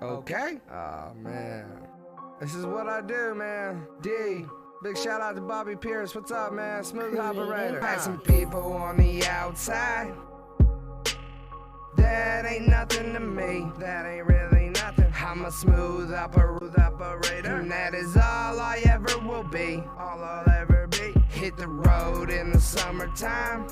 Okay. Oh, man. This is what I do, man. D. Big shout out to Bobby Pierce. What's up, man? Smooth operator. Had some people on the outside. That ain't nothing to me. That ain't really nothing. I'm a smooth operator. And that is all I ever will be. All I'll ever be. Hit the road in the summertime.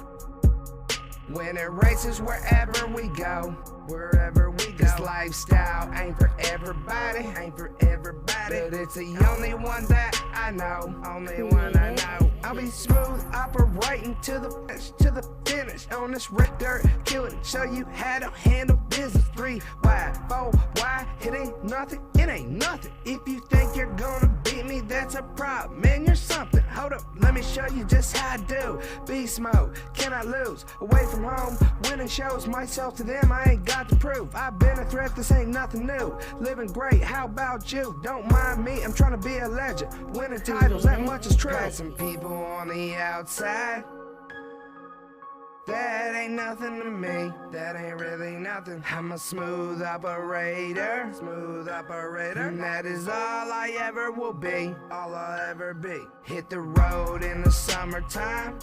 When it races wherever we go. Wherever we go. This lifestyle ain't for everybody. Ain't for everybody. But it's the only one that I know. Only one I know. I'll be smooth operating to the finish. On this red dirt, killing. Show you how to handle business. 3 wide, 4 wide. It ain't nothing. It ain't nothing. If you think you're gonna beat me, that's a problem. Man, you're something. Hold up, let me show you just how I do. Beast mode, can I lose? Away from home, winning shows myself to them. I ain't got to prove. I've been a threat, this ain't nothing new. Living great, how about you? Don't mind me, I'm trying to be a legend. Winning titles, that much is true. Got some people on the outside. That ain't nothing to me, that ain't really nothing. I'm a smooth operator, and that is all I ever will be, all I'll ever be. Hit the road in the summertime.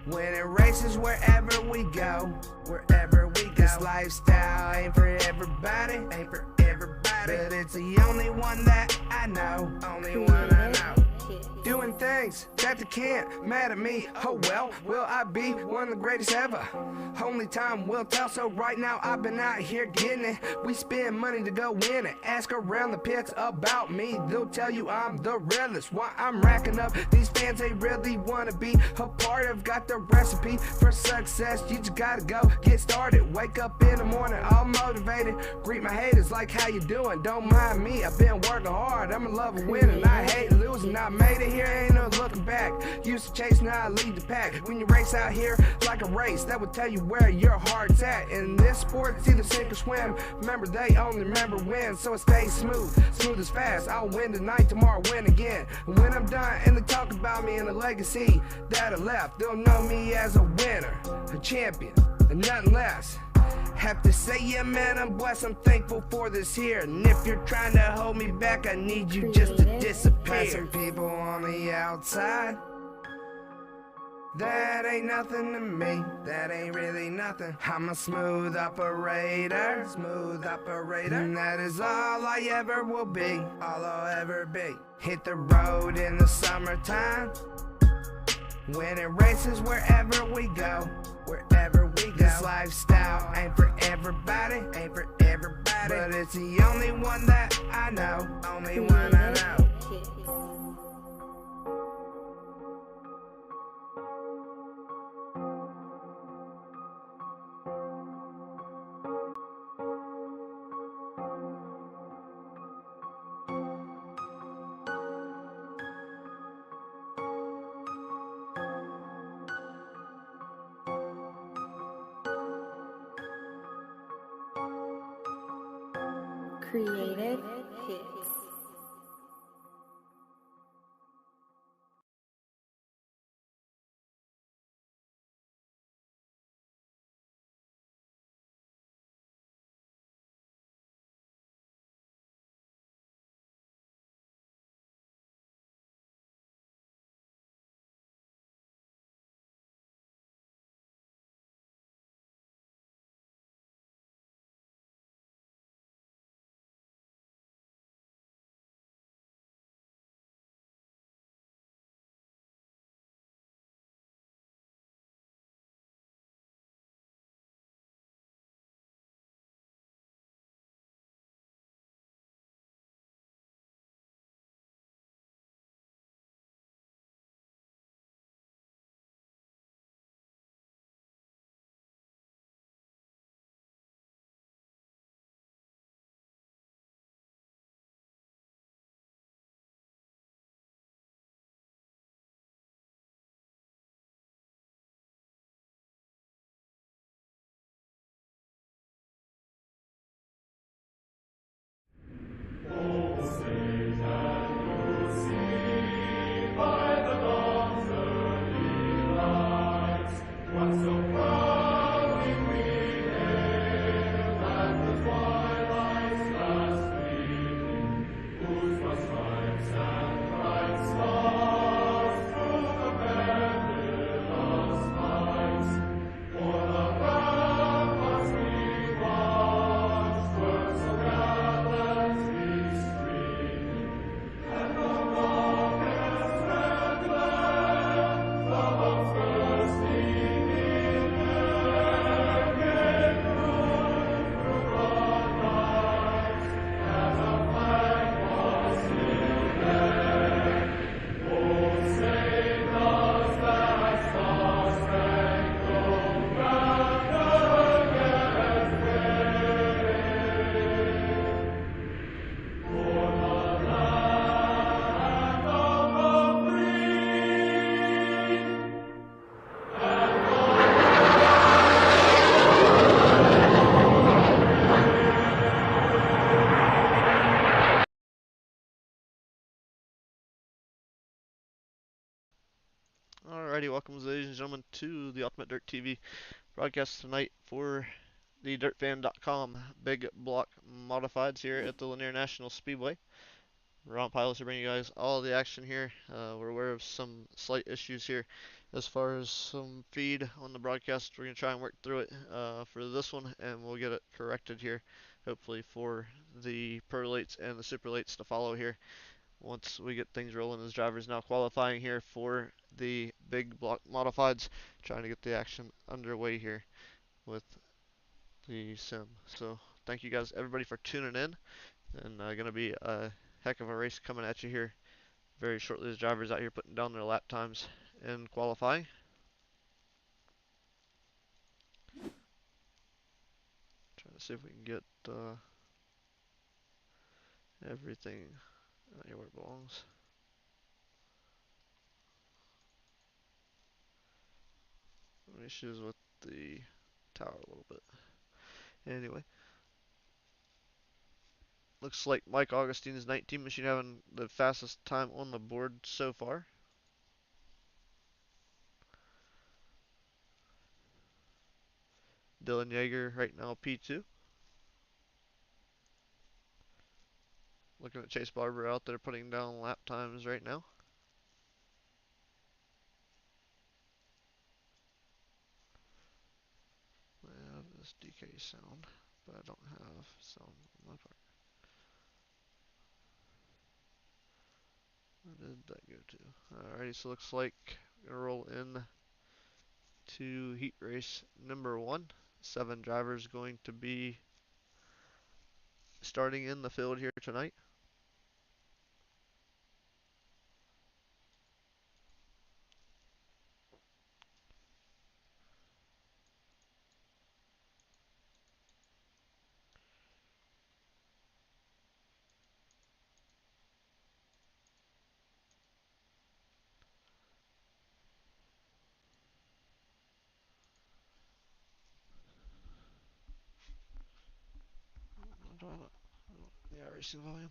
When it races wherever we go, wherever we go. This lifestyle ain't for everybody, ain't for everybody. But it's the only one that I know, only one I know. Doing things that they can't mad at me. Oh well, will I be one of the greatest ever? Only time will tell, so right now I've been out here getting it. We spend money to go win it. Ask around the pits about me, they'll tell you I'm the realest. Why I'm racking up these fans they really wanna be a part of. Got the recipe for success, you just gotta go get started. Wake up in the morning all motivated. Greet my haters like how you doing, don't mind me. I've been working hard, I'm in love with winning. I hate losing, I made it here, ain't no looking back. Used to chase, now I lead the pack. When you race out here like a race, that would tell you where your heart's at. In this sport, it's either sink or swim. Remember, they only remember win, so it stays smooth. Smooth as fast, I'll win tonight, tomorrow win again. And when I'm done and they talk about me and the legacy that I left, they'll know me as a winner, a champion, and nothing less. Have to say, yeah, man, I'm blessed, I'm thankful for this here. And if you're trying to hold me back, I need you just to disappear. Some people on the outside. That ain't nothing to me, that ain't really nothing. I'm a smooth operator, and that is all I ever will be, all I'll ever be. Hit the road in the summertime. When it races wherever we go, wherever we go. This lifestyle ain't for everybody, ain't for everybody. But it's the only one that I know, only one I know. Creative Hits. Alrighty, welcome ladies and gentlemen to the UltimateDirtTV broadcast tonight for the DirtFan.com Big Block Modifieds here at the Lanier National Speedway. Ron Pilots are bringing you guys all the action here. We're aware of some slight issues here as far as some feed on the broadcast. We're going to try and work through it for this one, and we'll get it corrected here, hopefully for the Pro Lates and the Super Lates to follow here once we get things rolling. As drivers now qualifying here for the big block modifieds, trying to get the action underway here with the sim. So thank you guys everybody for tuning in, and gonna be a heck of a race coming at you here very shortly as drivers out here putting down their lap times in qualifying. Trying to see if we can get everything here where it belongs. Some issues with the tower a little bit. Anyway, looks like Mike Augustine's 19 machine having the fastest time on the board so far. Dylan Yeager right now P2. Looking at Chase Barber out there putting down lap times right now. I have this DK sound, but I don't have sound on my part. Where did that go to? Alrighty, so looks like we're gonna roll in to heat race number 1. 7 drivers going to be starting in the field here tonight. The iRacing volume.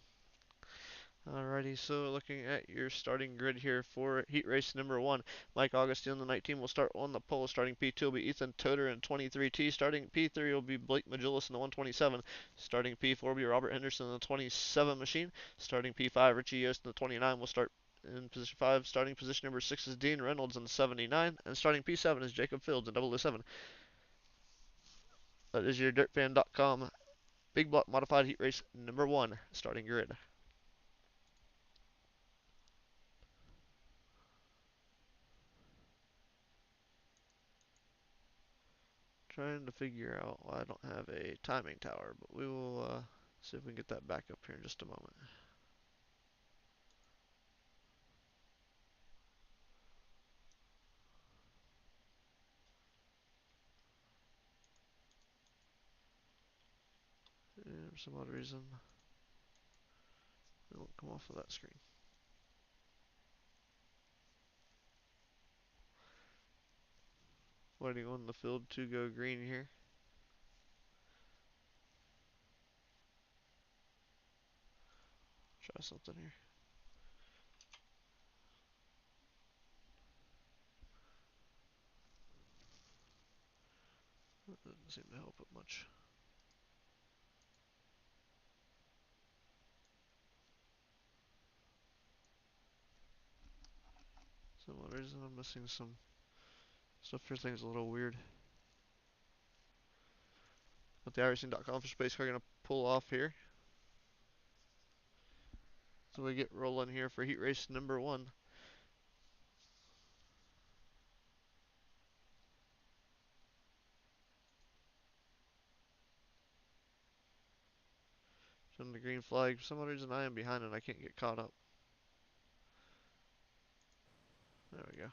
Alrighty, so looking at your starting grid here for heat race number 1. Mike Augustine on the 19 will start on the pole. Starting P2 will be Ethan Toder in 23T. Starting P3 will be Blake Magillis in the 127. Starting P4 will be Robert Henderson in the 27 machine. Starting P5, Richie Yost in the 29 will start in position 5. Starting position number 6 is Dean Reynolds in the 79. And starting P7 is Jacob Fields in 007. That is your DirtFan.com Big Block Modified Heat Race number 1 starting grid. Trying to figure out why I don't have a timing tower, but we will see if we can get that back up here in just a moment. And for some odd reason, it won't come off of that screen. Waiting on the field to go green here. Try something here. That doesn't seem to help it much. For some odd reason, I'm missing some stuff here. Things a little weird. But the iRacing.com for space car gonna pull off here. So we get rolling here for heat race number 1. Showing the green flag. For some odd reason, I am behind and I can't get caught up. There we go.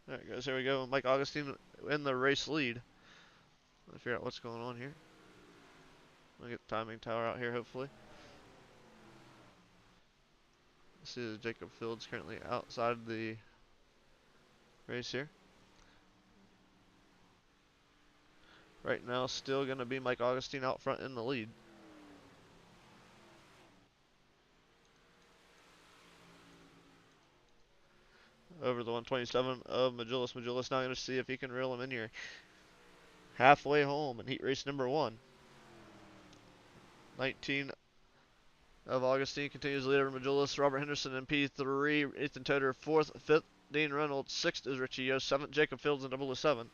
There it goes. There we go. Mike Augustine in the race lead. Let's figure out what's going on here. I'll get the timing tower out here, hopefully. See that Jacob Fields currently outside the race here. Right now, still going to be Mike Augustine out front in the lead. over the 127 of Magillis. Magillis now going to see if he can reel him in here. Halfway home in heat race number 1. 19 of Augustine continues leader Magillis. Robert Henderson in P3. Ethan Toder 4th. 5th, Dean Reynolds. 6th is Richie Yost. 7th, Jacob Fields in 007.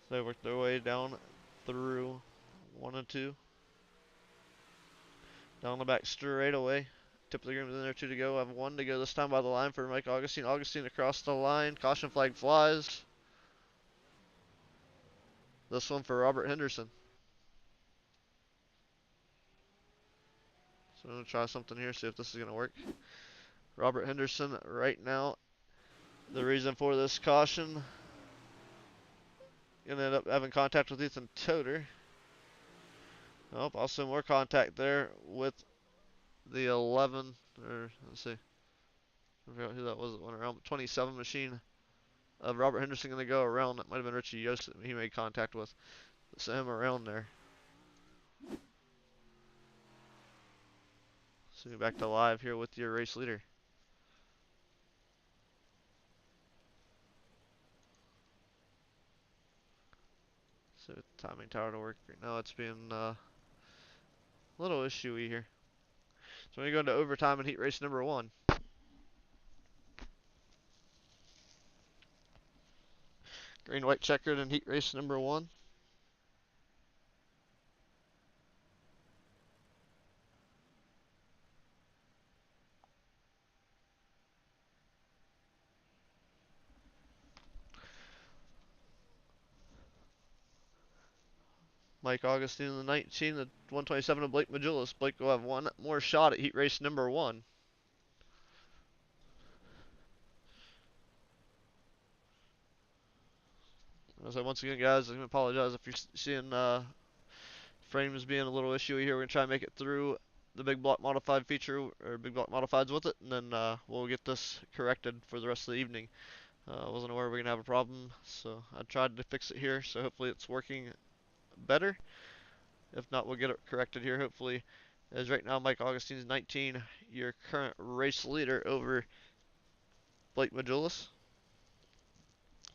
They work their way down through 1 and 2. Down the back straight away. Tip of the green in there, 2 to go. I have 1 to go this time by the line for Mike Augustine. Augustine across the line. Caution flag flies. This one for Robert Henderson. So I'm going to try something here, see if this is going to work. Robert Henderson right now. The reason for this caution. Going to end up having contact with Ethan Toder. Oh, also more contact there with the 11, or let's see. I forgot who that was that went around. 27 machine of Robert Henderson going to go around. That might have been Richie Yost that he made contact with. Send him around there. So back to live here with your race leader. So timing tower to work right now. It's being a little issue-y here. So we go into overtime in heat race number 1. Green-white checkered in heat race number 1. Mike Augustine in the 19, the 127 of Blake Magillis. Blake will have 1 more shot at heat race number 1. So once again, guys, I'm going to apologize if you're seeing frames being a little issue here. We're going to try and make it through the big block modified feature, or big block modifieds with it, and then we'll get this corrected for the rest of the evening. I wasn't aware we were going to have a problem, so I tried to fix it here, so hopefully it's working better. If not, we'll get it corrected here, hopefully. As right now, Mike Augustine's 19, your current race leader over Blake Magillis.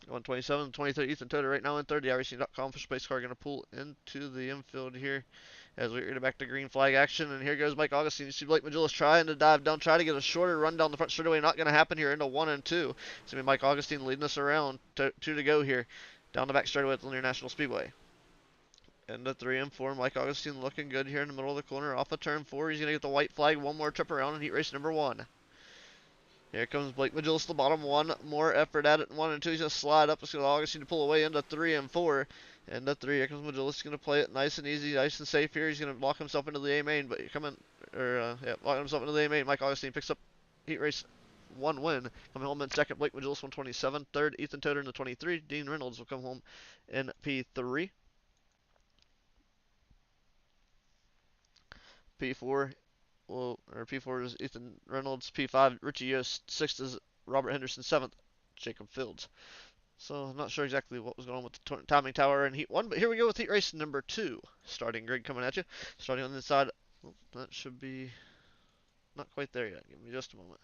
127, 23, Ethan Toder right now in third. The iRacing.com for space car going to pull into the infield here as we get back to green flag action. And here goes Mike Augustine. You see Blake Magillis trying to dive down, try to get a shorter run down the front straightaway. Not going to happen here into 1 and 2. It's going to be Mike Augustine leading us around. 2 to go here down the back straightaway at the Lanier National Speedway. Into 3 and 4. Mike Augustine looking good here in the middle of the corner. Off of turn 4. He's going to get the white flag. 1 more trip around in heat race number 1. Here comes Blake Magillis to the bottom. 1 more effort at it. 1 and 2. He's going to slide up. It's going to Augustine to pull away into 3 and 4. Into 3. Here comes Magillis. He's going to play it nice and easy, nice and safe here. He's going to lock himself into the A main, but locking himself into the A main. Mike Augustine picks up heat race 1 win. Coming home in second, Blake Magillis 127. Third, Ethan Toder in the 23. Dean Reynolds will come home in P3. P4. P4 is Ethan Reynolds, P5 Richie Yost, 6th is Robert Henderson, 7th Jacob Fields. So I'm not sure exactly what was going on with the timing tower in heat 1, but here we go with heat race number 2. Starting grid coming at you. Starting on the inside. Well, that should be not quite there yet. Give me just a moment.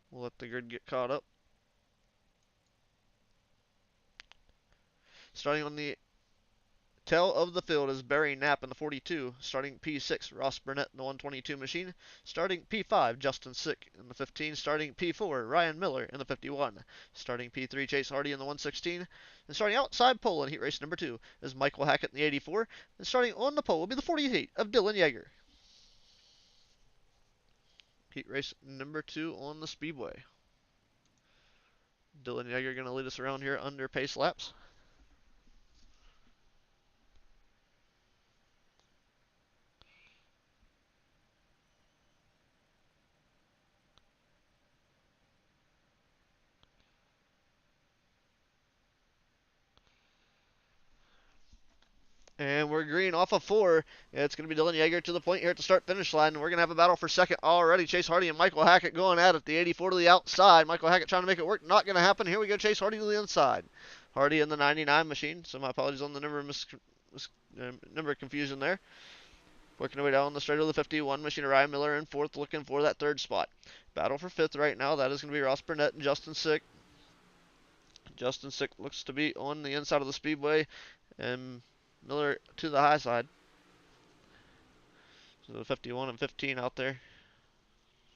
We'll let the grid get caught up. Starting on the tail of the field is Barry Knapp in the 42. Starting P6, Ross Burnett in the 122 machine. Starting P5, Justin Sick in the 15. Starting P4, Ryan Miller in the 51. Starting P3, Chase Hardy in the 116. And starting outside pole in heat race number 2 is Michael Hackett in the 84. And starting on the pole will be the 48 of Dylan Yeager. Heat race number 2 on the speedway. Dylan Yeager going to lead us around here under pace laps. And we're green off of 4. It's going to be Dylan Yeager to the point here at the start-finish line. And we're going to have a battle for second already. Chase Hardy and Michael Hackett going at it. The 84 to the outside. Michael Hackett trying to make it work. Not going to happen. Here we go. Chase Hardy to the inside. Hardy in the 99 machine. So my apologies on the number confusion there. Working our way down the straight of the 51 machine, Ryan Miller in fourth, looking for that third spot. Battle for fifth right now. That is going to be Ross Burnett and Justin Sick. Justin Sick looks to be on the inside of the speedway, and Miller to the high side. So the 51 and 15 out there.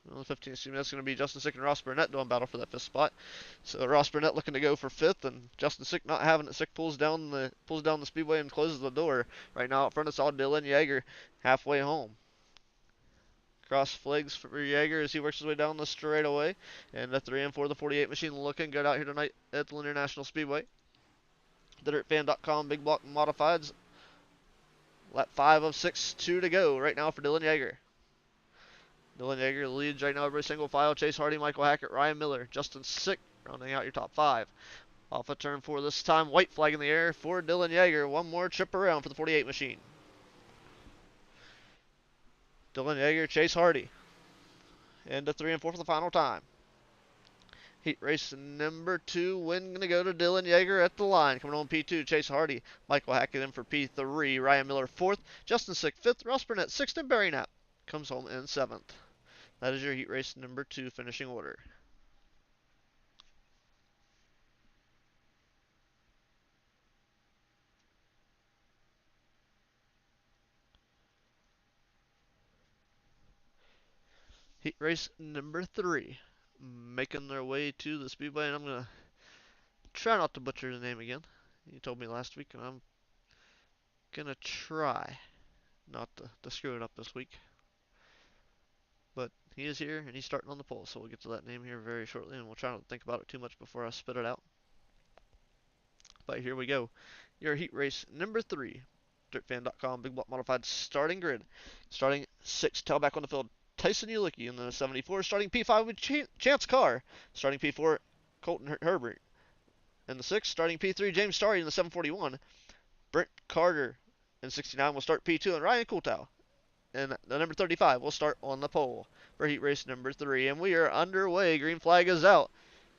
Well, the 15, excuse me, that's going to be Justin Sick and Ross Burnett doing battle for that fifth spot. So Ross Burnett looking to go for fifth, and Justin Sick not having it. Sick pulls down the speedway and closes the door. Right now, up front, it's all Dylan Yeager halfway home. Cross flags for Yeager as he works his way down the straightaway. And the 3 and 4, the 48 machine looking good out here tonight at the Lanier National Speedway. TheDirtFan.com Big Block Modifieds. Lap 5 of 6, 2 to go right now for Dylan Yeager. Dylan Yeager leads right now every single file. Chase Hardy, Michael Hackett, Ryan Miller, Justin Sick rounding out your top 5. Off of turn 4 this time, white flag in the air for Dylan Yeager. One more trip around for the 48 machine. Dylan Yeager, Chase Hardy. Into 3 and 4 for the final time. Heat race number 2, win going to go to Dylan Yeager at the line. Coming on P2, Chase Hardy. Michael Hackett in for P3. Ryan Miller 4th. Justin Sick 5th. Ross Burnett 6th. And Barry Knapp comes home in 7th. That is your heat race number 2 finishing order. Heat race number 3, making their way to the speedway, and I'm going to try not to butcher the name again. You told me last week, and I'm going to try not to screw it up this week. But he is here, and he's starting on the pole, so we'll get to that name here very shortly, and we'll try not to think about it too much before I spit it out. But here we go. Your heat race number 3, DirtFan.com Big Block Modified starting grid. Starting 6, tailback on the field, Tyson Ulicki in the 74, starting P5 with Chance Carr, starting P4, Colton Herbert. In the 6, starting P3, James Starry in the 741, Brent Carter in 69 will start P2, and Ryan Coulthard in the number 35 will start on the pole for heat race number 3. And we are underway. Green flag is out.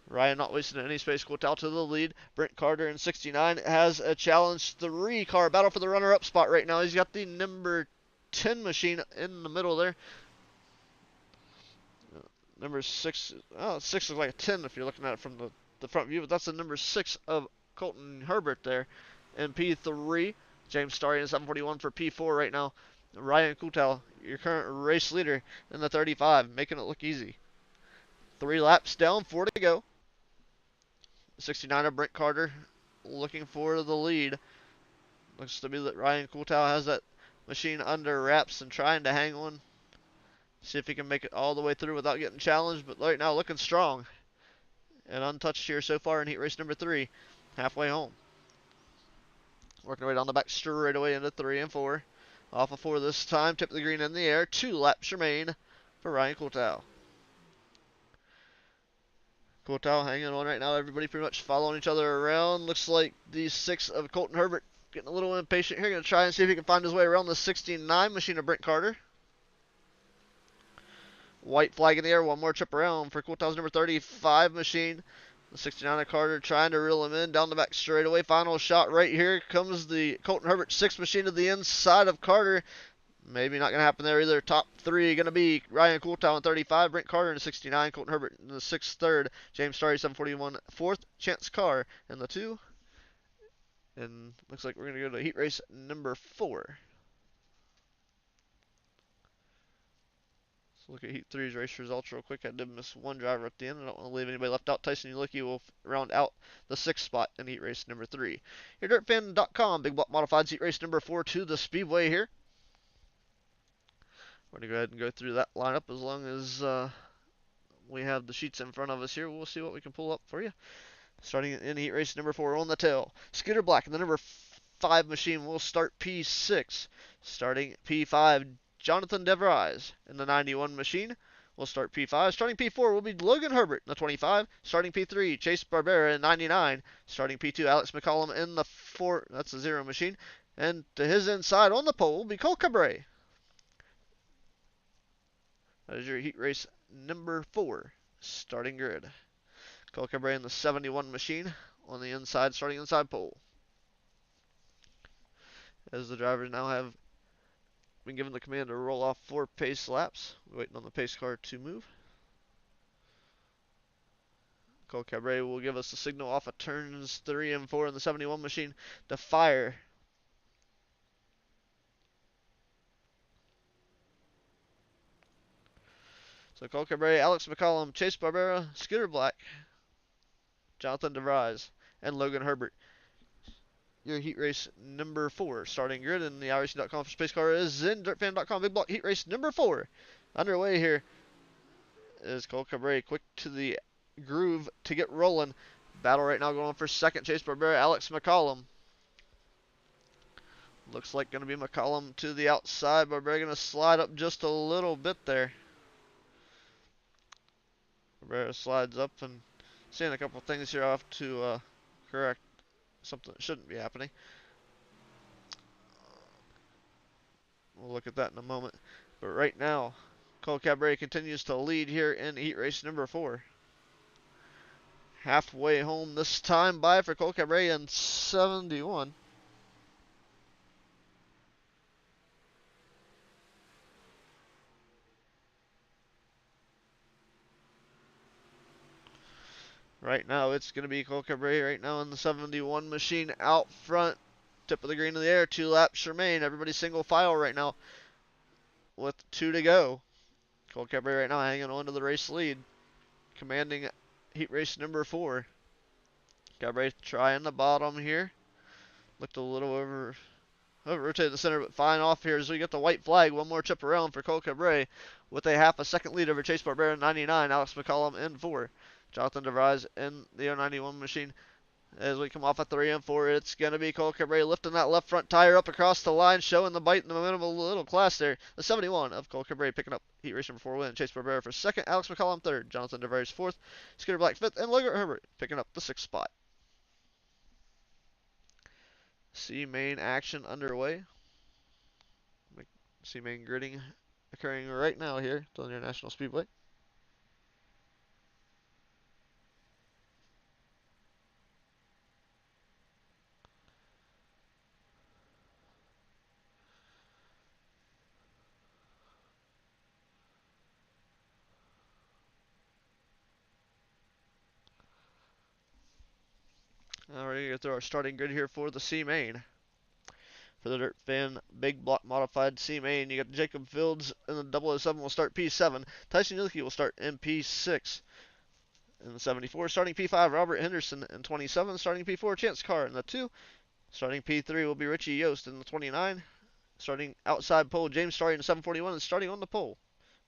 Ryan not wasting any space. Coulthard to the lead. Brent Carter in 69 has a challenge 3 car battle for the runner-up spot right now. He's got the number 10 machine in the middle there. Number 6, 6 looks like a 10 if you're looking at it from the front view, but that's the number 6 of Colton Herbert there. In P3, James Starry in 741 for P4 right now. Ryan Coulthard, your current race leader in the 35, making it look easy. 3 laps down, 4 to go. 69 of Brent Carter looking for the lead. Looks to be that Ryan Coulthard has that machine under wraps and trying to hang on. See if he can make it all the way through without getting challenged, but right now looking strong and untouched here so far in heat race number 3, halfway home. Working right down the back straightaway into 3 and 4. Off of 4 this time, tip of the green in the air, 2 laps remain for Ryan Coulthard. Coulthard hanging on right now, everybody pretty much following each other around. Looks like the 6 of Colton Herbert getting a little impatient here, going to try and see if he can find his way around the 69 machine of Brent Carter. White flag in the air, one more trip around for Coulthard's number 35 machine. The 69 of Carter trying to reel him in down the back straightaway. Final shot right here comes the Colton Herbert 6 machine to the inside of Carter. Maybe not going to happen there either. Top 3 going to be Ryan Coulthard in 35, Brent Carter in the 69, Colton Herbert in the 6th, 3rd, James Starry 741, 4th, Chance Carr in the 2. And looks like we're going to go to heat race number 4. Look at Heat 3's race results real quick. I did miss one driver at the end. I don't want to leave anybody left out. Tyson Ulicki will round out the 6th spot in Heat race number 3. Your DirtFan.com Big Block Modifieds Heat race number 4 to the Speedway here. We're going to go ahead and go through that lineup as long as we have the sheets in front of us here. We'll see what we can pull up for you. Starting in Heat race number 4 on the tail. Scooter Black in the number 5 machine will start P6. Starting P5, Jonathan DeVries in the 91 machine will start P5. Starting P4 will be Logan Herbert in the 25. Starting P3, Chase Barbera in 99. Starting P2, Alex McCollum in the 4. That's the 0 machine. And to his inside on the pole will be Cole Cabret. That is your heat race number 4 starting grid. Cole Cabret in the 71 machine on the inside, starting inside pole. As the drivers now have been given the command to roll off 4 pace laps. Waiting on the pace car to move. Cole Cabrera will give us the signal off of turns 3 and 4 in the 71 machine to fire. So Cole Cabrera, Alex McCollum, Chase Barbera, Scooter Black, Jonathan DeVries, and Logan Herbert. Your heat race number 4 starting grid, and the iRacing.com for space car is in DirtFan.com. Big block heat race number 4 underway here. Is Cole Cabrera quick to the groove to get rolling. Battle right now going on for second. Chase Barbera, Alex McCollum. Looks like going to be McCollum to the outside. Barbera going to slide up just a little bit there. Barbera slides up, and seeing a couple things here. I'll have to correct something that shouldn't be happening. We'll look at that in a moment. But right now, Cole Cabrera continues to lead here in heat race number 4. Halfway home this time by for Cole Cabrera in 71. Right now, it's going to be Cole Cabrera right now in the 71 machine out front. Tip of the green in the air. 2 laps remain. Everybody single file right now with 2 to go. Cole Cabrera right now hanging on to the race lead. Commanding heat race number 4. Cabrera trying the bottom here. Looked a little over rotated the center, but fine off here as we get the white flag. One more trip around for Cole Cabrera with a half a second lead over Chase Barbera 99. Alex McCollum in 4. Jonathan DeVries in the 091 machine. As we come off at 3 and 4, it's going to be Cole Cabrera lifting that left front tire up across the line, showing the bite and the momentum of a little class there. The 71 of Cole Cabrera picking up heat race number 4 win. Chase Barbera for second, Alex McCollum third, Jonathan DeVries fourth, Scooter Black fifth, and Logan Herbert picking up the 6th spot. C-main action underway. C-main gridding occurring right now here at the Lanier National Speedway. Alright, going to throw our starting grid here for the C-main. For the Dirt Fan Big Block Modified C-main, you got Jacob Fields in the 007 will start P7. Tyson Yulke will start in P6. In the 74, starting P5, Robert Henderson. In 27, starting P4, Chance Carr. In the 2, starting P3 will be Richie Yost. In the 29, starting outside pole, James Starry in 741. And starting on the pole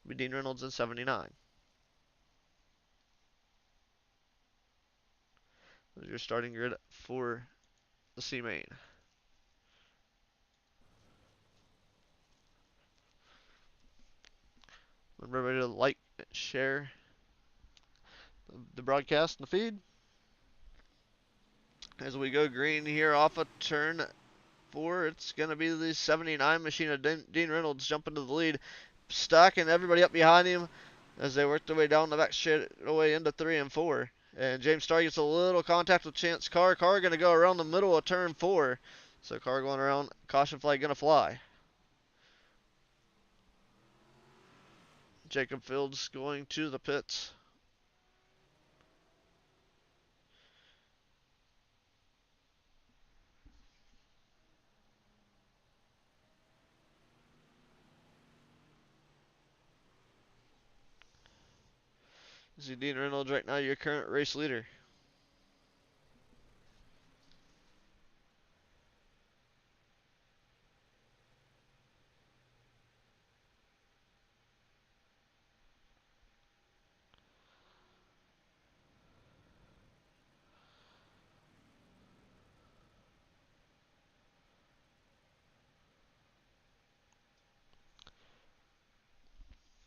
will be Dean Reynolds in 79. There's your starting grid for the C-main. Remember everybody to like, share the broadcast and the feed. As we go green here off of turn 4, it's going to be the 79 machine of Dean Reynolds jumping to the lead. Stacking everybody up behind him as they work their way down the back straightaway into 3 and 4. And James Starr gets a little contact with Chance Carr. Carr going to go around the middle of turn 4. So Carr going around, caution flag going to fly. Jacob Fields going to the pits. See Dean Reynolds right now, your current race leader.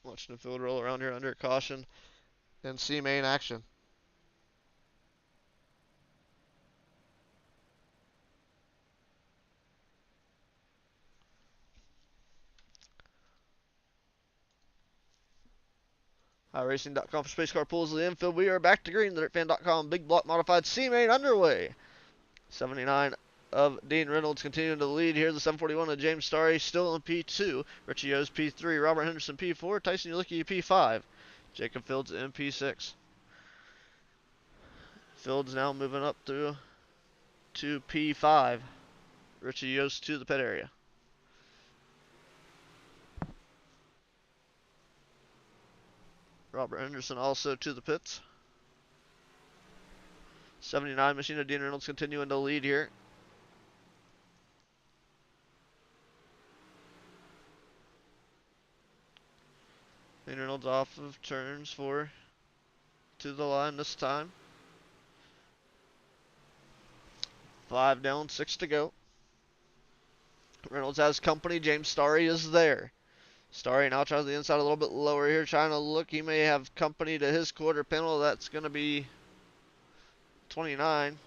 Watching the field roll around here under caution and C-main action. iRacing.com for Space Car Pools of the infield. We are back to green. The DirtFan.com Big Block Modified C-main underway. 79 of Dean Reynolds continuing to lead here. The 741 of James Starry still in P2. Richie O's P3. Robert Henderson P4. Tyson Ulicki P5. Jacob Fields in P6. Fields now moving up through to P5. Richie Yost to the pit area. Robert Henderson also to the pits. 79 machine of Dean Reynolds continuing to lead here. Dean Reynolds off of turns 4 to the line this time. 5 down, 6 to go. Reynolds has company. James Starry is there. Starry now tries the inside a little bit lower here, trying to look. He may have company to his quarter panel. That's going to be 29.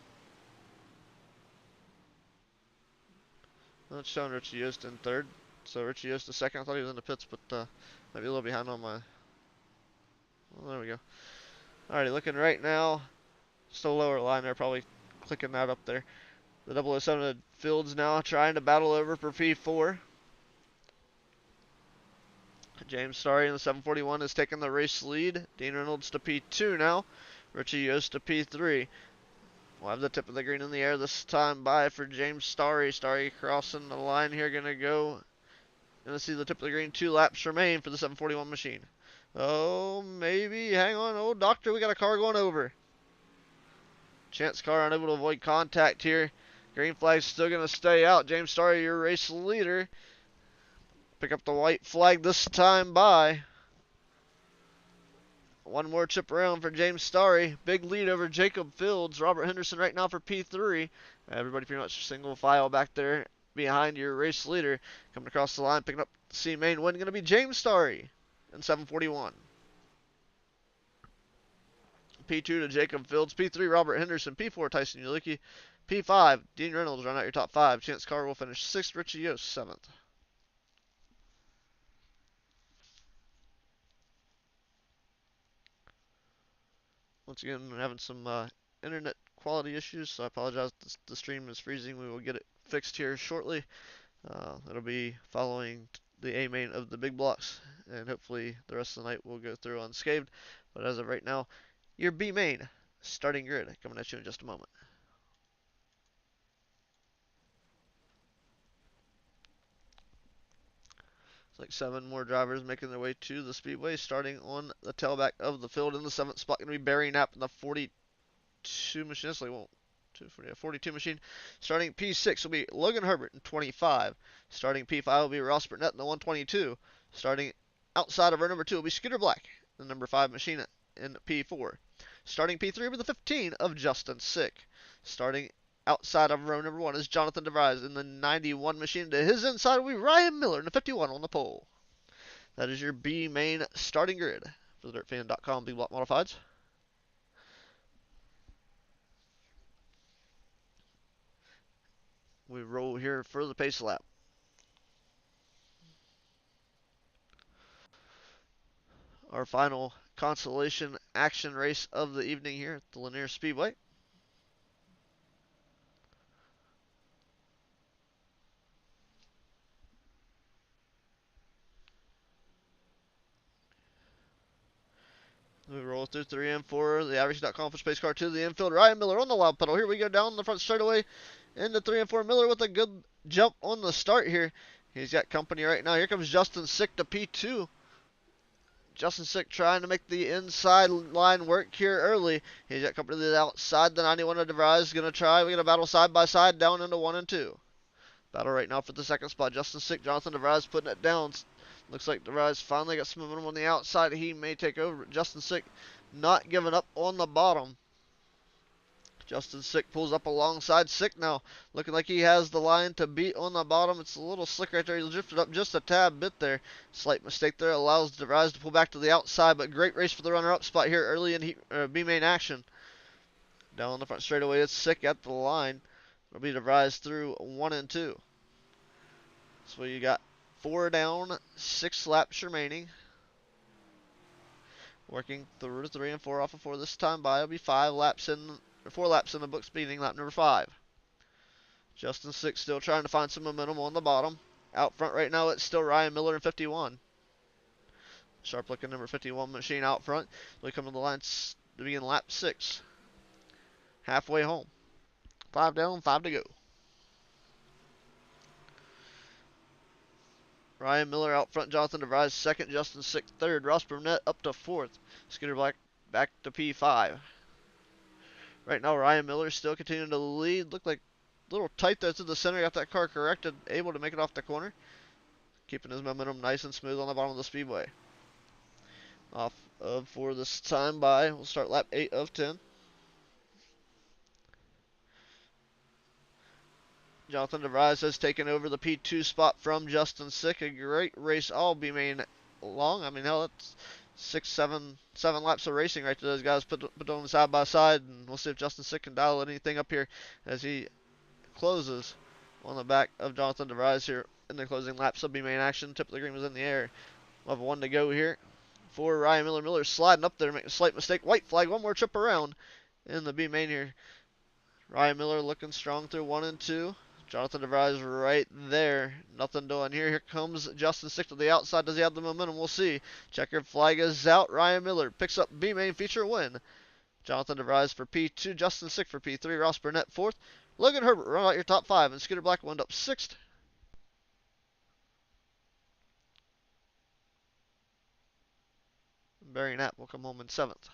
That's showing Richie Yost in third. So Richie Yost the second. I thought he was in the pits, but might be a little behind on my. Well, there we go. Alrighty, looking right now. Still lower line there, probably clicking that up there. The 007 of Fields now trying to battle over for P4. James Starry in the 741 is taking the race lead. Dean Reynolds to P2 now. Richie Yost to P3. We'll have the tip of the green in the air this time by for James Starry. Starry crossing the line here, gonna go. Gonna see the tip of the green. 2 laps remain for the 741 machine. Oh, maybe. Hang on, old doctor. We got a car going over. Chance car unable to avoid contact here. Green flag's still gonna stay out. James Starry, your race leader. Pick up the white flag this time by. One more chip around for James Starry. Big lead over Jacob Fields. Robert Henderson right now for P3. Everybody pretty much single file back there behind your race leader. Coming across the line, picking up the C main win. Going to be James Starry in 741. P2 to Jacob Fields. P3 Robert Henderson. P4 Tyson Ulicki. P5 Dean Reynolds run out your top 5. Chance Carr will finish 6th. Richie Yost 7th. Once again, we're having some internet quality issues, so I apologize. The stream is freezing. We will get it fixed here shortly. It'll be following the A main of the big blocks, and hopefully the rest of the night will go through unscathed. But as of right now, your B main starting grid coming at you in just a moment. It's like 7 more drivers making their way to the speedway, starting on the tailback of the field. In the 7th spot, going to be Barry Knapp in the 42 machine. It's like, well, 42 machine. Starting P6 will be Logan Herbert in 25. Starting P5 will be Ross Burnett in the 122. Starting outside of row number 2 will be Scooter Black, the number 5 machine in P4. Starting P3 will be the 15 of Justin Sick. Starting outside of row number 1 is Jonathan DeVries in the 91 machine. To his inside will be Ryan Miller in the 51 on the pole. That is your B main starting grid for the DirtFan.com Big Block Modifieds. We roll here for the pace lap. Our final consolation action race of the evening here at the Lanier Speedway. We roll through 3 and 4. The iRacing.com for Space Car 2 to the infield. Ryan Miller on the loud pedal. Here we go down the front straightaway into 3 and 4. Miller with a good jump on the start here. He's got company right now. Here comes Justin Sick to P2. Justin Sick trying to make the inside line work here early. He's got company to the outside. The 91 of DeVries is going to try. We're going to battle side by side down into 1 and 2. Battle right now for the second spot. Justin Sick, Jonathan DeVries putting it down. Looks like DeVries finally got some momentum on the outside. He may take over. Justin Sick not giving up on the bottom. Justin Sick pulls up alongside Sick now. Looking like he has the line to beat on the bottom. It's a little slick right there. He drifted up just a tad bit there. Slight mistake there. Allows DeVries to pull back to the outside. But great race for the runner-up spot here early in B-main action. Down on the front straightaway, it's Sick at the line. It'll be DeVries through 1 and 2. So you got 4 down, 6 laps remaining. Working through 3 and 4 off of 4 this time by. It'll be 4 laps in the books, beginning lap number 5. Justin Sick still trying to find some momentum on the bottom. Out front right now, it's still Ryan Miller in 51. Sharp looking number 51 machine out front. We come to the line to begin lap 6. Halfway home. 5 down, 5 to go. Ryan Miller out front, Jonathan DeVries second, Justin Sick third, Ross Burnett up to fourth. Scooter Black back to P5. Right now, Ryan Miller still continuing to lead. Looked like a little tight there to the center. Got that car corrected, able to make it off the corner. Keeping his momentum nice and smooth on the bottom of the speedway. Off of for this time by, we'll start lap 8 of 10. Jonathan DeVries has taken over the P2 spot from Justin Sick. A great race all be made long. I mean, hell, that's 7 laps of racing right to those guys put them side by side, and we'll see if Justin Sick can dial anything up here as he closes on the back of Jonathan DeVries here in the closing laps of B-main action. Tip of the green was in the air. We'll have 1 to go here for Ryan Miller. Miller sliding up there, making a slight mistake. White flag, 1 more trip around in the B-main here. Ryan Miller looking strong through 1 and 2. Jonathan DeVries right there. Nothing doing here. Here comes Justin Sick to the outside. Does he have the momentum? We'll see. Checkered flag is out. Ryan Miller picks up B-main feature win. Jonathan DeVries for P2. Justin Sick for P3. Ross Burnett 4th. Logan Herbert run out your top 5. And Scooter Black wound up 6th. Barry Knapp will come home in 7th.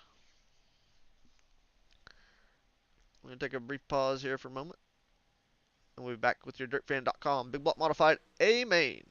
We're going to take a brief pause here for a moment. And we'll be back with your DirtFan.com Big Block Modified A main.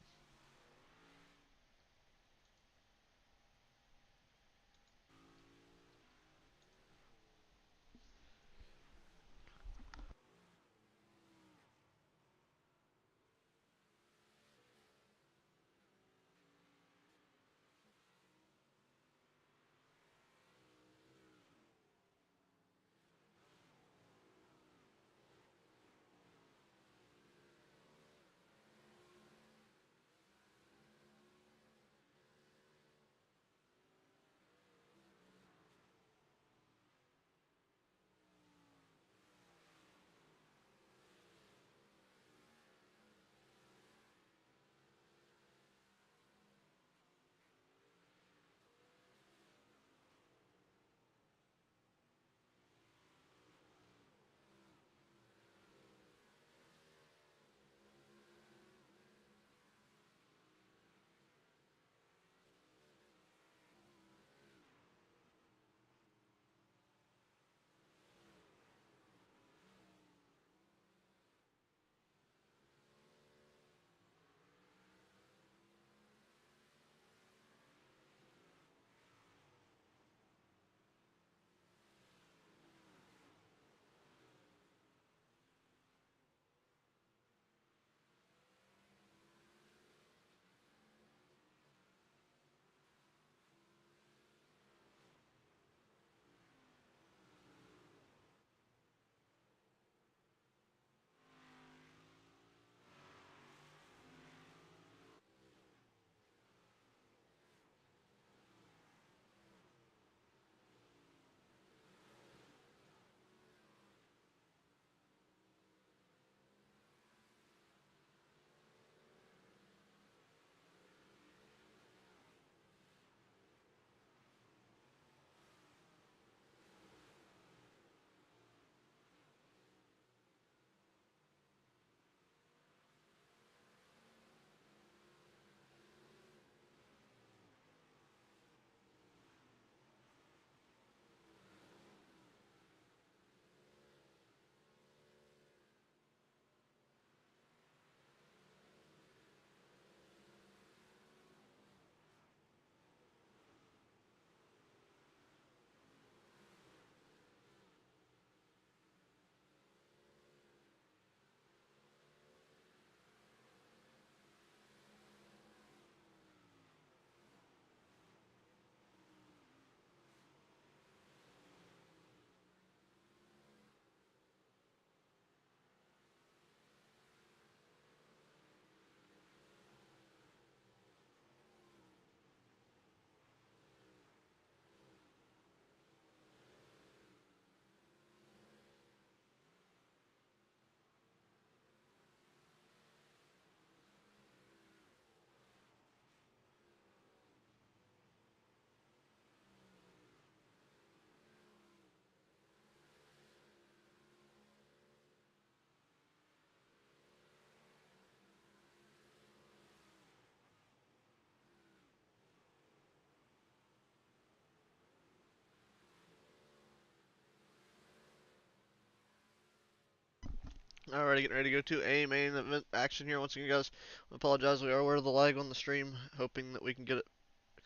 Alrighty, getting ready to go to a main event action here. Once again, guys, I apologize. We are aware of the lag on the stream, hoping that we can get it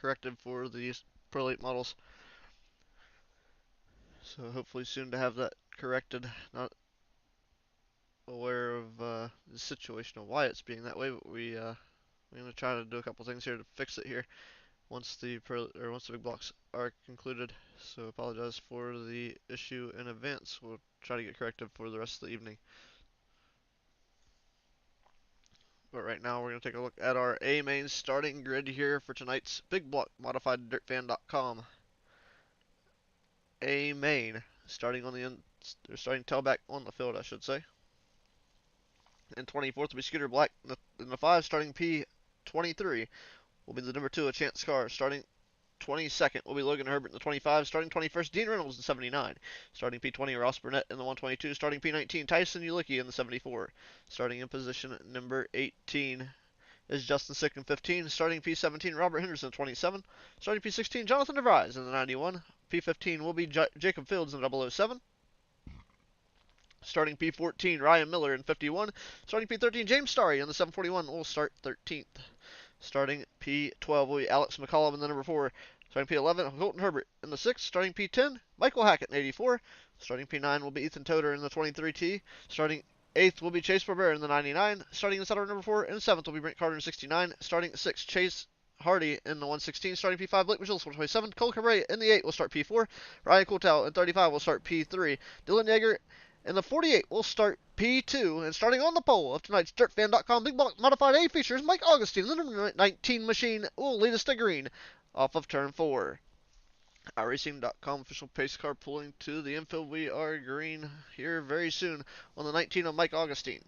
corrected for these Pro Late models. So hopefully soon to have that corrected. Not aware of the situation of why it's being that way, but we're gonna try to do a couple things here to fix it here once the big blocks are concluded. So apologize for the issue in advance. We'll try to get corrected for the rest of the evening. But right now we're going to take a look at our A main starting grid here for tonight's Big Block Modified DirtFan.com. A main starting on the starting tailback on the field, I should say. And 24th will be Scooter Black. In the 5 starting P23 will be the number 2 a Chance Carr. Starting 22nd will be Logan Herbert in the 25. Starting 21st, Dean Reynolds in the 79. Starting P20, Ross Burnett in the 122. Starting P19, Tyson Ulicki in the 74. Starting in position number 18 is Justin Sick in 15. Starting P17, Robert Henderson in 27. Starting P16, Jonathan DeVries in the 91. P15 will be Jacob Fields in the 007. Starting P14, Ryan Miller in 51. Starting P13, James Starry in the 741 will start 13th. Starting P12 will be Alex McCollum in the number 4. Starting P11, Colton Herbert in the 6. Starting P10, Michael Hackett in 84. Starting P9 will be Ethan Toder in the 23T. Starting 8th will be Chase Barbera in the 99. Starting in Saturday number 4. And 7th will be Brent Carter in 69. Starting 6th, Chase Hardy in the 116. Starting P5, Blake Magellan 127. Cole Cabret in the 8 will start P4. Ryan Coulthard in 35 will start P3. Dylan Yeager in the 48 will start P2, and starting on the pole of tonight's DirtFan.com Big Block Modified A features, Mike Augustine, the number 19 machine, will lead us to green off of turn 4. iRacing.com official pace car pulling to the infield. We are green here very soon on the 19 of Mike Augustine.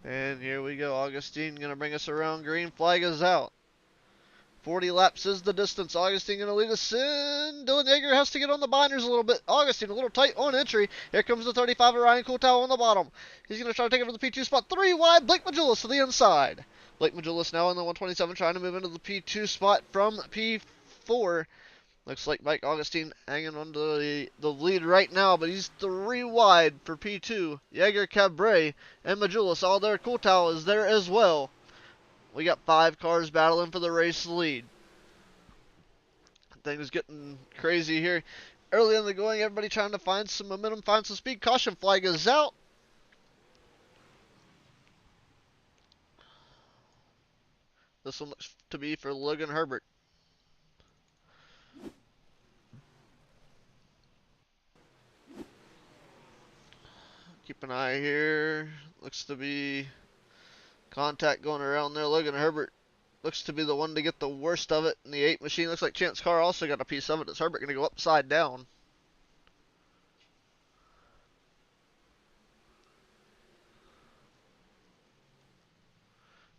And here we go. Augustine going to bring us around. Green flag is out. 40 laps is the distance. Augustine going to lead us in. Dylan Yeager has to get on the binders a little bit. Augustine a little tight on entry. Here comes the 35 of Ryan Coulthard on the bottom. He's going to try to take it for the P2 spot. 3 wide. Blake Magellan to the inside. Blake Magellan now in the 127 trying to move into the P2 spot from P4. Looks like Mike Augustine hanging on to the lead right now, but he's 3 wide for P2. Yeager, Cabret, and Magellan all there. Coulthard is there as well. We got 5 cars battling for the race lead. Things getting crazy here. Early in the going, everybody trying to find some momentum, find some speed. Caution flag is out. This one looks to be for Logan Herbert. Keep an eye here. Looks to be contact going around there. Logan Herbert looks to be the one to get the worst of it in the 8 machine. Looks like Chance Carr also got a piece of it. Is Herbert going to go upside down?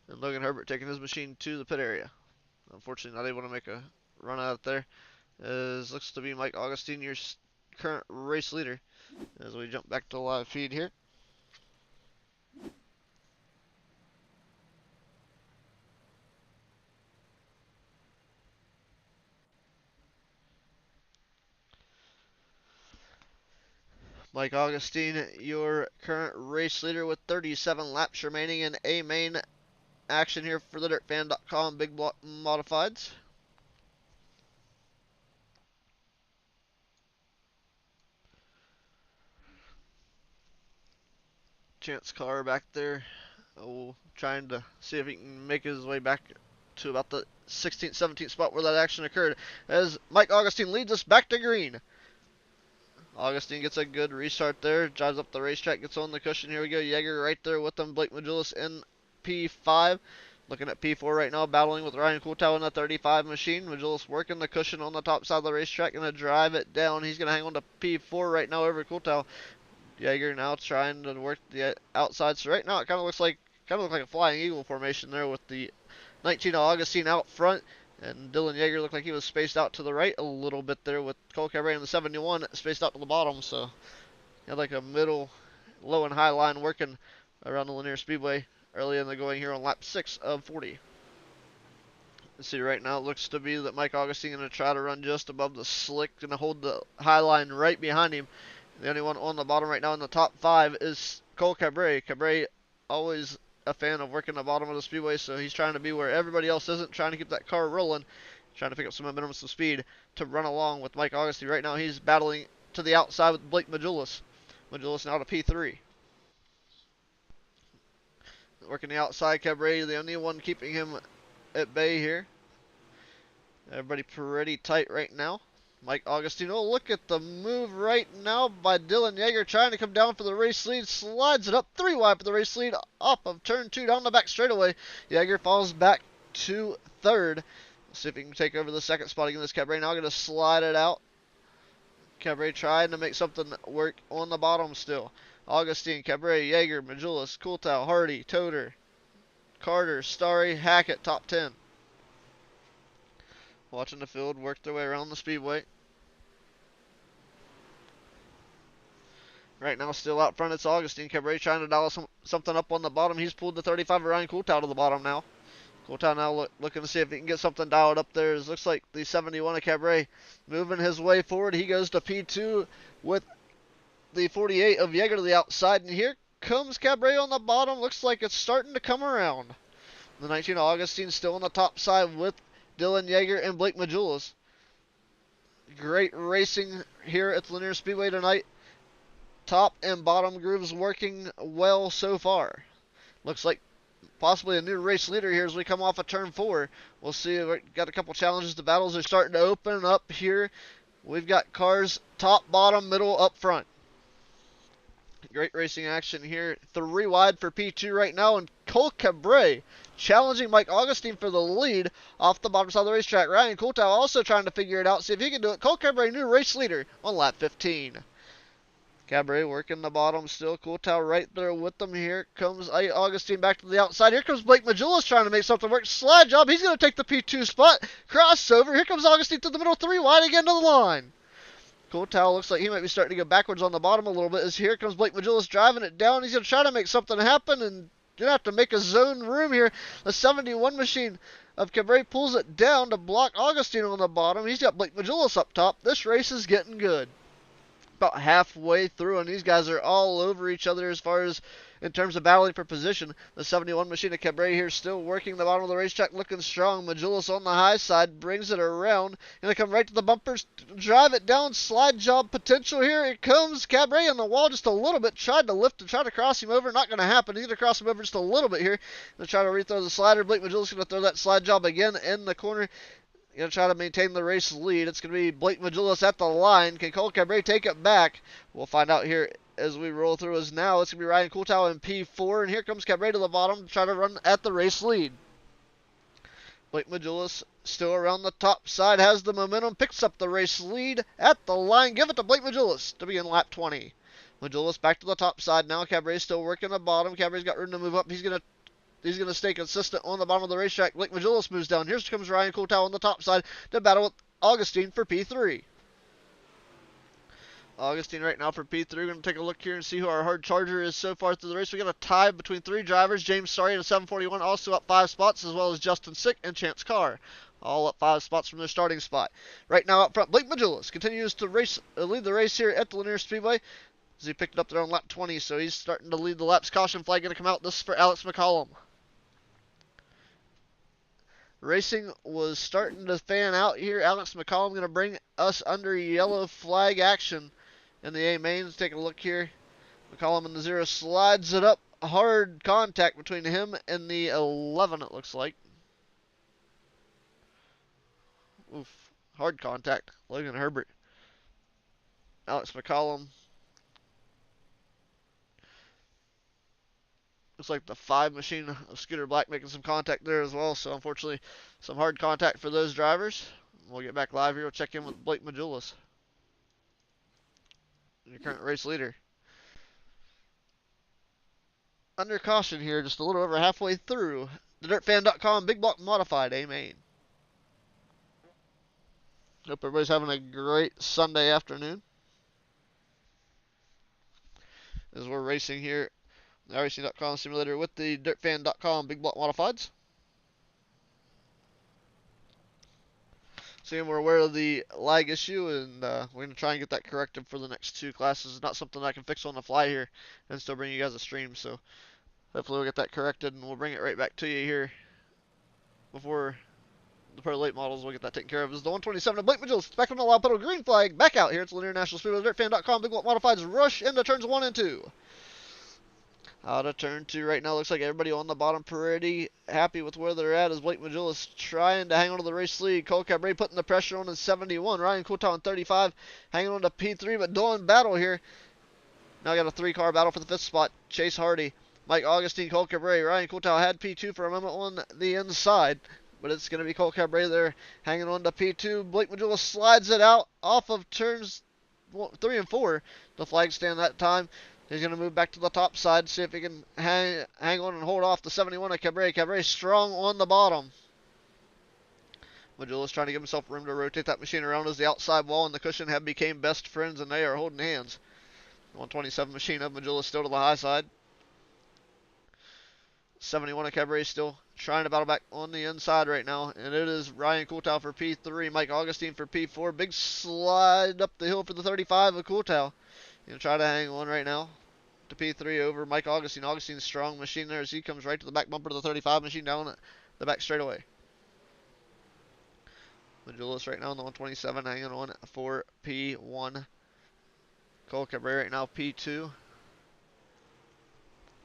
And Logan Herbert taking his machine to the pit area. Unfortunately, not able to make a run out there. As looks to be Mike Augustine, your current race leader. As we jump back to the live feed here. Mike Augustine, your current race leader with 37 laps remaining in A main action here for the DirtFan.com Big Block Modifieds. Chance Carr back there, trying to see if he can make his way back to about the 16th, 17th spot where that action occurred, as Mike Augustine leads us back to green. Augustine gets a good restart there, drives up the racetrack, gets on the cushion. Here we go, Yeager right there with them. Blake Magellan in P5. Looking at P4 right now, battling with Ryan Coulthard in the 35 machine. Magellan working the cushion on the top side of the racetrack, going to drive it down. He's going to hang on to P4 right now over Coulthard. Yeager now trying to work the outside. So right now it kind of looks like a flying eagle formation there with the 19 Augustine out front. And Dylan Yeager looked like he was spaced out to the right a little bit there with Cole Cabret in the 71 spaced out to the bottom. So he had like a middle, low and high line working around the Lanier Speedway early in the going here on lap 6 of 40. See, right now it looks to be that Mike Augustine going to try to run just above the slick, going to hold the high line right behind him. The only one on the bottom right now in the top 5 is Cole Cabre. Cabre, always a fan of working the bottom of the speedway, so he's trying to be where everybody else isn't, trying to keep that car rolling, trying to pick up some momentum, some speed to run along with Mike Augustine. Right now he's battling to the outside with Blake Majulis. Majulis now to P3. Working the outside, Cabre, the only one keeping him at bay here. Everybody pretty tight right now. Mike Augustine, oh, look at the move right now by Dylan Yeager, trying to come down for the race lead. Slides it up 3 wide for the race lead, off of turn 2 down the back straightaway. Yeager falls back to 3rd. Let's see if he can take over the 2nd spot again. This Cabre now going to slide it out. Cabre trying to make something work on the bottom still. Augustine, Cabre, Yeager, Majulis, Coulthard, Hardy, Toter, Carter, Starry, Hackett, top 10. Watching the field work their way around the speedway. Right now, still out front, it's Augustine. Cabre trying to dial something up on the bottom. He's pulled the 35 of Ryan Coulthard to the bottom now. Coulthard now looking to see if he can get something dialed up there. It looks like the 71 of Cabre moving his way forward. He goes to P2 with the 48 of Yeager to the outside. And here comes Cabre on the bottom. Looks like it's starting to come around. The 19 of Augustine still on the top side with Dylan Yeager and Blake Majulis. Great racing here at the Lanier Speedway tonight. Top and bottom grooves working well so far. Looks like possibly a new race leader here as we come off of turn 4. We'll see. We've got a couple challenges. The battles are starting to open up here. We've got cars top, bottom, middle, up front. Great racing action here. 3 wide for P2 right now, and Cole Cabre challenging Mike Augustine for the lead off the bottom side of the racetrack. Ryan Coulthard also trying to figure it out, see if he can do it. Cole Cabre, new race leader on lap 15. Cabre working the bottom still. Coulthard right there with them. Here comes Augustine back to the outside. Here comes Blake Majulis trying to make something work. Slide job. He's going to take the P2 spot. Crossover. Here comes Augustine through the middle. 3 wide again to the line. Coulthard looks like he might be starting to go backwards on the bottom a little bit as here comes Blake Majulis driving it down. He's going to try to make something happen and going to have to make a zone room here. The 71 machine of Cabre pulls it down to block Augustine on the bottom. He's got Blake Majulis up top. This race is getting good. About halfway through, and these guys are all over each other as far as in terms of battling for position. The 71 machine of Cabre here still working the bottom of the racetrack, looking strong. Majulis on the high side brings it around. Going to come right to the bumpers, drive it down, slide job potential. Here it comes. Cabre on the wall just a little bit, tried to lift and try to cross him over. Not going to happen. He's going to cross him over just a little bit here. Going to try to rethrow the slider. Blake Majulis going to throw that slide job again in the corner. Going to try to maintain the race lead. It's going to be Blake Majulis at the line. Can Cole Cabre take it back? We'll find out here as we roll through. As now it's going to be Ryan Coulthard in P4. And here comes Cabre to the bottom to try to run at the race lead. Blake Majulis still around the top side. Has the momentum. Picks up the race lead at the line. Give it to Blake Majulis to begin lap 20. Majulis back to the top side now. Cabre still working the bottom. Cabre's got room to move up. He's going to stay consistent on the bottom of the racetrack. Blake Majulis moves down. Here comes Ryan Coulthard on the top side to battle with Augustine for P3. Augustine right now for P3. We're going to take a look here and see who our hard charger is so far through the race. We got a tie between 3 drivers. James Sorry in a 741, also up 5 spots, as well as Justin Sick and Chance Carr. All up 5 spots from their starting spot. Right now up front, Blake Majulis continues to lead the race here at the Lanier Speedway. As he picked it up there on lap 20, so he's starting to lead the laps. Caution flag going to come out. This is for Alex McCollum. Racing was starting to fan out here. Alex McCollum going to bring us under yellow flag action in the A mains. Take a look here. McCollum in the 0 slides it up. Hard contact between him and the 11, it looks like. Oof. Hard contact. Logan Herbert. Alex McCollum. Looks like the 5 machine of Scooter Black making some contact there as well. So unfortunately, some hard contact for those drivers. We'll get back live here. We'll check in with Blake Majulis, your current race leader. Under caution here, just a little over halfway through the DirtFan.com Big Block Modified A main. Hope everybody's having a great Sunday afternoon as we're racing here. The iRacing.com simulator with the DirtFan.com Big Block Modifieds. again, we're aware of the lag issue, and we're going to try and get that corrected for the next 2 classes. It's not something I can fix on the fly here and still bring you guys a stream, so hopefully we'll get that corrected, and we'll bring it right back to you here before the pro late models. We'll get that taken care of. This is the 127 of Blake Magillis. Back on the loud pedal green flag. Back out here. It's Lanier National Speedway. DirtFan.com. Big Block Modifieds rush into turns 1 and 2. Out of turn 2 right now. Looks like everybody on the bottom pretty happy with where they're at as Blake Magillis trying to hang on to the race lead. Cole Cabret putting the pressure on in 71. Ryan Coulthard in 35 hanging on to P3, but doing battle here. Now we got a 3-car battle for the 5th spot. Chase Hardy, Mike Augustine, Cole Cabret. Ryan Coulthard had P2 for a moment on the inside, but it's going to be Cole Cabret there hanging on to P2. Blake Magillis slides it out off of turns 3 and 4. The flag stand that time. He's going to move back to the top side, see if he can hang on and hold off the 71 of Cabret. Cabret strong on the bottom. Magillis trying to give himself room to rotate that machine around as the outside wall and the cushion have became best friends, and they are holding hands. 127 machine of Magillis still to the high side. 71 of Cabret still trying to battle back on the inside right now, and it is Ryan Coulthard for P3, Mike Augustine for P4. Big slide up the hill for the 35 of Coulthard. Going to try to hang on right now to P3 over Mike Augustine. Augustine's strong machine there as he comes right to the back bumper of the 35 machine down the back straightaway. Magillis right now in the 127 hanging on for P1. Cole Cabret right now P2.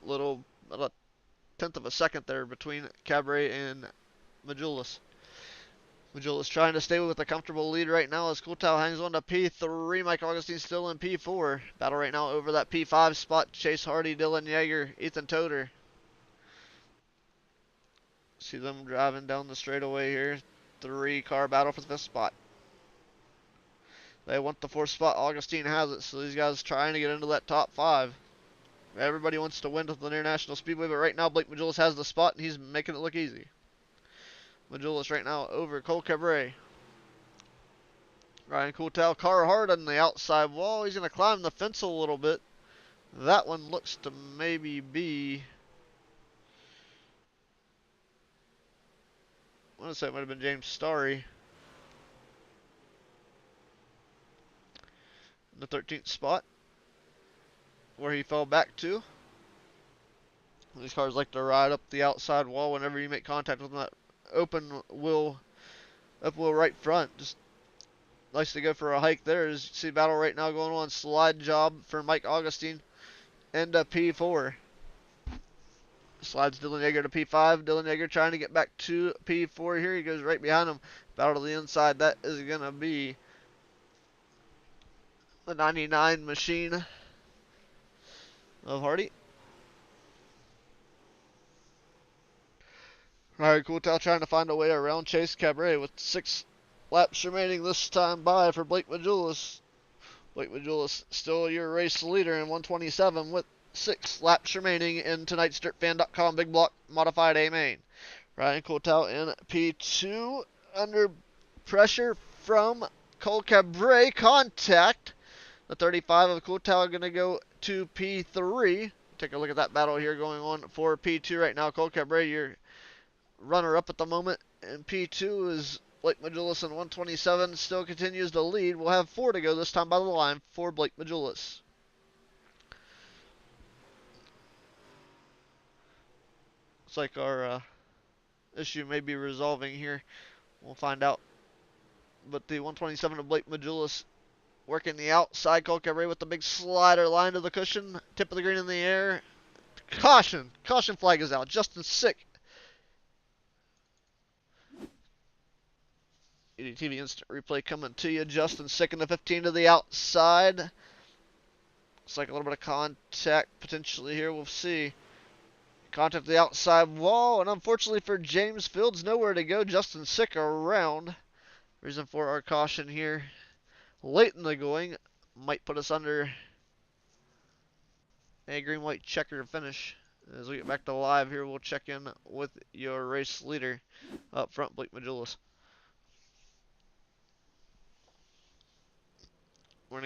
About a tenth of a second there between Cabret and Magillis. Magillis trying to stay with a comfortable lead right now as Coulthard hangs on to P3. Mike Augustine still in P4. Battle right now over that P5 spot. Chase Hardy, Dylan Yeager, Ethan Toder. See them driving down the straightaway here. 3-car battle for the 5th spot. They want the 4th spot. Augustine has it, so these guys trying to get into that top 5. Everybody wants to win with the International Speedway, but right now Blake Magillis has the spot, and he's making it look easy. Magillis right now over Cole Cabret. Ryan Coulthard, car hard on the outside wall. He's going to climb the fence a little bit. That one looks to maybe be... I want to say it might have been James Starry. In the 13th spot, where he fell back to. These cars like to ride up the outside wall whenever you make contact with that open wheel, up wheel right front. Just likes to go for a hike there. As you see battle right now going on. Slide job for Mike Augustine and P4. Slides Dylan Yeager to P5. Dylan Yeager trying to get back to P4 here. He goes right behind him. Battle to the inside. That is going to be the 99 machine of Hardy. Alright, Coulthard trying to find a way around Chase Cabret with 6 laps remaining this time by for Blake Magillis. Blake Magillis still your race leader in 127 with 6 laps remaining in tonight's DirtFan.com Big Block Modified A main. Ryan Coulthard in P2 under pressure from Cole Cabret. Contact. The 35 of Coulthard going to go to P3. Take a look at that battle here going on for P2 right now. Cole Cabret, your runner-up at the moment. And P2 is Blake Magillis in 127. Still continues to lead. We'll have 4 to go this time by the line for Blake Magillis. Looks like our issue may be resolving here. We'll find out. But the 127 of Blake Magillis working the outside. Cole Cabret with the big slider line to the cushion. Tip of the green in the air. Caution. Caution flag is out. Justin Sick. EDTV instant replay coming to you. Justin Sick in the 15 to the outside. Looks like a little bit of contact potentially here. We'll see. Contact the outside wall. And unfortunately for James Fields, nowhere to go. Justin Sick around. Reason for our caution here. Late in the going, might put us under a green-white checker finish. As we get back to live here, we'll check in with your race leader up front, Blake Magillis.